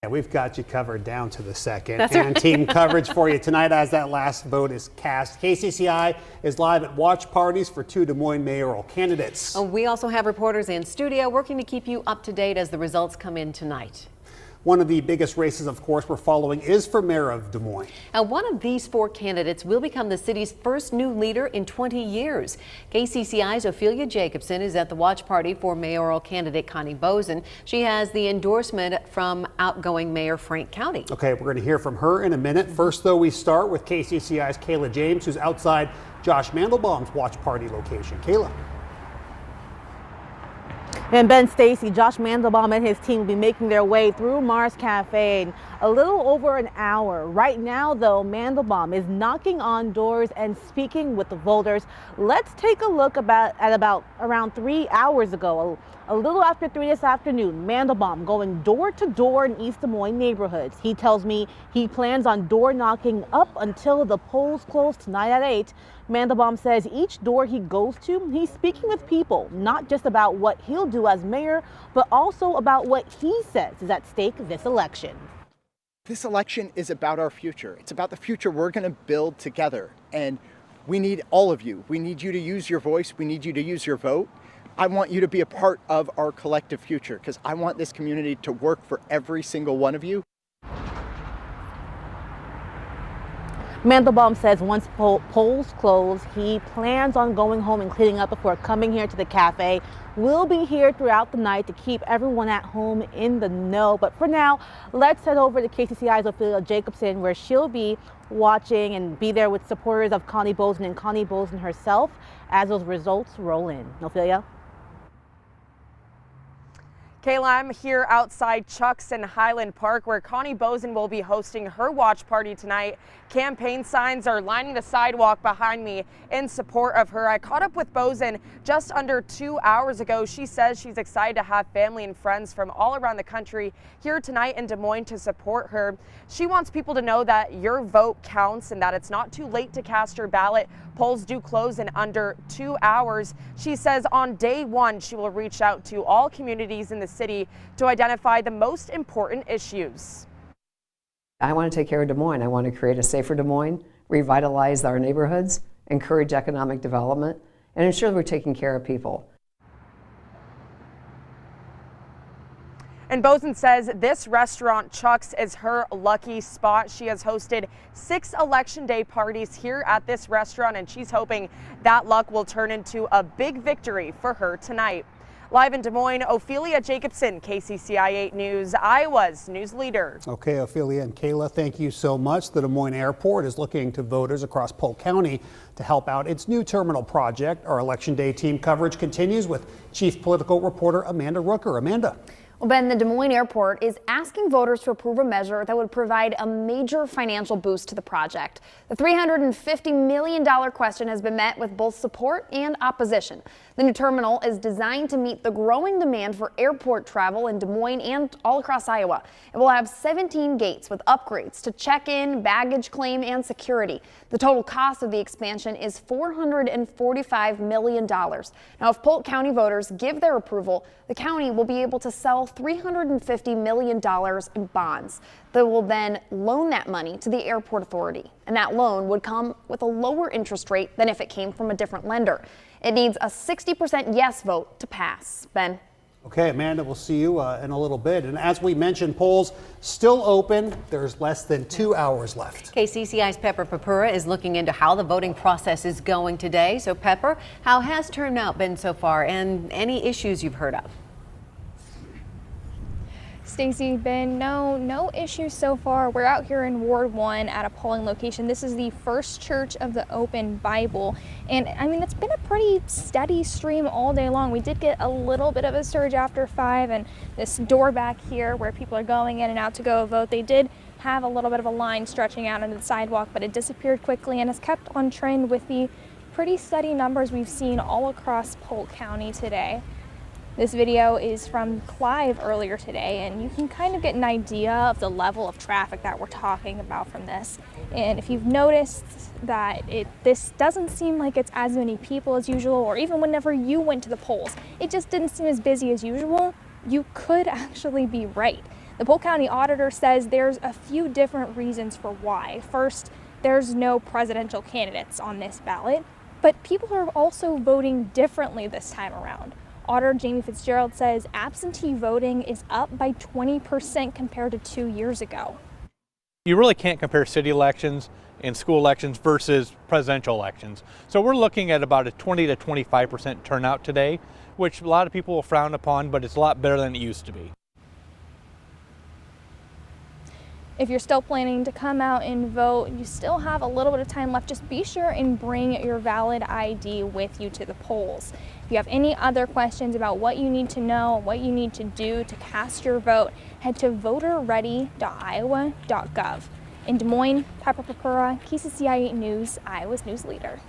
Yeah, we've got you covered down to the second. That's and right. Team coverage for you tonight as that last vote is cast. KCCI is live at watch parties for 2 Des Moines mayoral candidates. We also have reporters in studio working to keep you up to date as the results come in tonight. One of the biggest races, of course, we're following is for mayor of Des Moines. Now, one of these 4 candidates will become the city's first new leader in 20 years. KCCI's Ophelia Jacobson is at the watch party for mayoral candidate Connie Boesen. She has the endorsement from outgoing Mayor Frank County. Okay, we're going to hear from her in a minute. First, though, we start with KCCI's Kayla James, who's outside Josh Mandelbaum's watch party location. Kayla. And Ben, Stacy, Josh Mandelbaum and his team will be making their way through Mars Cafe in a little over an hour. Right now, though, Mandelbaum is knocking on doors and speaking with the voters. Let's take a look at around 3 hours ago, a little after 3 this afternoon, Mandelbaum going door to door in East Des Moines neighborhoods. He tells me he plans on door knocking up until the polls close tonight at 8. Mandelbaum says each door he goes to, he's speaking with people, not just about what he'll do as mayor, but also about what he says is at stake this election. This election is about our future. It's about the future we're going to build together. And we need all of you. We need you to use your voice. We need you to use your vote. I want you to be a part of our collective future because I want this community to work for every single one of you. Mandelbaum says once polls close, he plans on going home and cleaning up before coming here to the cafe. We'll be here throughout the night to keep everyone at home in the know. But for now, let's head over to KCCI's Ophelia Jacobson, where she'll be watching and be there with supporters of Connie Boesen and Connie Boesen herself as those results roll in. Ophelia? Kayla, I'm here outside Chuck's in Highland Park, where Connie Boesen will be hosting her watch party tonight. Campaign signs are lining the sidewalk behind me in support of her. I caught up with Boesen just under 2 hours ago. She says she's excited to have family and friends from all around the country here tonight in Des Moines to support her. She wants people to know that your vote counts and that it's not too late to cast your ballot. Polls do close in under 2 hours. She says on day 1, she will reach out to all communities in the city to identify the most important issues. I want to take care of Des Moines. I want to create a safer Des Moines, revitalize our neighborhoods, encourage economic development, and ensure we're taking care of people. And Boesen says this restaurant, Chuck's, is her lucky spot. She has hosted 6 election day parties here at this restaurant, and she's hoping that luck will turn into a big victory for her tonight. Live in Des Moines, Ophelia Jacobson, KCCI 8 News, Iowa's news leader. Okay, Ophelia and Kayla, thank you so much. The Des Moines Airport is looking to voters across Polk County to help out its new terminal project. Our Election Day team coverage continues with Chief Political Reporter Amanda Rooker. Amanda. Well, Ben, the Des Moines Airport is asking voters to approve a measure that would provide a major financial boost to the project. The $350 million question has been met with both support and opposition. The new terminal is designed to meet the growing demand for airport travel in Des Moines and all across Iowa. It will have 17 gates with upgrades to check-in, baggage claim, and security. The total cost of the expansion is $445 million. Now, if Polk County voters give their approval, the county will be able to sell $350 million in bonds that will then loan that money to the airport authority. And that loan would come with a lower interest rate than if it came from a different lender. It needs a 60% yes vote to pass. Ben. Okay, Amanda, we'll see you in a little bit. And as we mentioned, polls still open. There's less than 2 hours left. KCCI's Pepper Papura is looking into how the voting process is going today. So, Pepper, how has turnout been so far and any issues you've heard of? Stacey, Ben, no issues so far. We're out here in Ward 1 at a polling location. This is the First Church of the Open Bible. And I mean, it's been a pretty steady stream all day long. We did get a little bit of a surge after 5, and this door back here where people are going in and out to go vote, they did have a little bit of a line stretching out onto the sidewalk, but it disappeared quickly and has kept on trend with the pretty steady numbers we've seen all across Polk County today. This video is from Clive earlier today, and you can kind of get an idea of the level of traffic that we're talking about from this. And if you've noticed that this doesn't seem like it's as many people as usual, or even whenever you went to the polls, it just didn't seem as busy as usual, you could actually be right. The Polk County Auditor says there's a few different reasons for why. First, there's no presidential candidates on this ballot, but people are also voting differently this time around. Auditor Jamie Fitzgerald says absentee voting is up by 20% compared to 2 years ago. You really can't compare city elections and school elections versus presidential elections. So we're looking at about a 20 to 25% turnout today, which a lot of people will frown upon, but it's a lot better than it used to be. If you're still planning to come out and vote, you still have a little bit of time left. Just be sure and bring your valid ID with you to the polls. If you have any other questions about what you need to know, what you need to do to cast your vote, head to voterready.iowa.gov. In Des Moines, Pepper Purpura, KCCI News, Iowa's news leader.